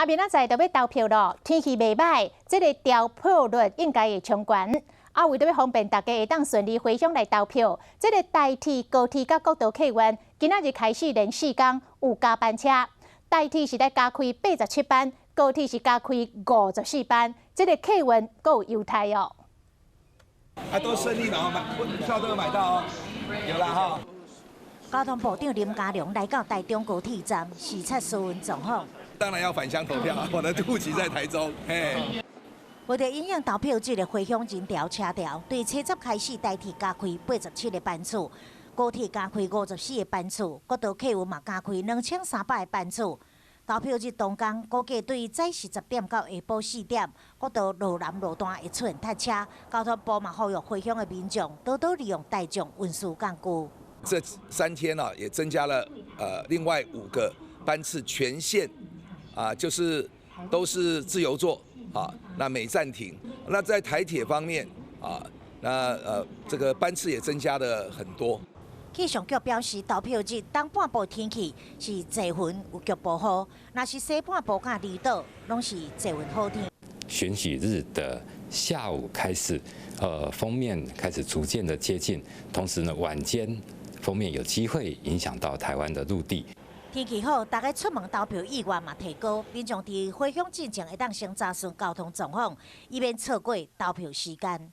明仔载就要投票咯，天气袂歹，这个投票率应该会冲悬。为着要方便大家会当顺利回乡来投票，这个台铁、高铁甲国道客运今仔日开始连4天有加班车，台铁是来加开87班，高铁是加开54班，这个客运够有优待哦。都顺利嘛，票都有买到哦，有啦哈。交通部长林佳龙来到台中高铁站视察苏运状况。当然要返乡投票啊！我的户籍在台中，嘿。为了影响投票日的回乡人潮车潮，对车站开始台铁加开87个班次，高铁加开54个班次，国道客运嘛加开2300个班次。投票日当天，估计对于早10点到下晡4点，国道路南路段会出现塞车。交通部嘛呼吁回乡的民众多多利用大众运输工具。这3天呢，也增加了另外5个班次全线就是都是自由座那每站停。那在台铁方面这个班次也增加了很多。气象局表示，投票日东半部天气是多云有局部雨，若是西半部甲离岛，拢是多云好天。选举日的下午开始，锋面开始逐渐的接近，同时呢，晚间锋面有机会影响到台湾的陆地。天气好，大家出门投票意愿嘛提高，民众伫回乡进前会当先查询交通状况，以免错过投票时间。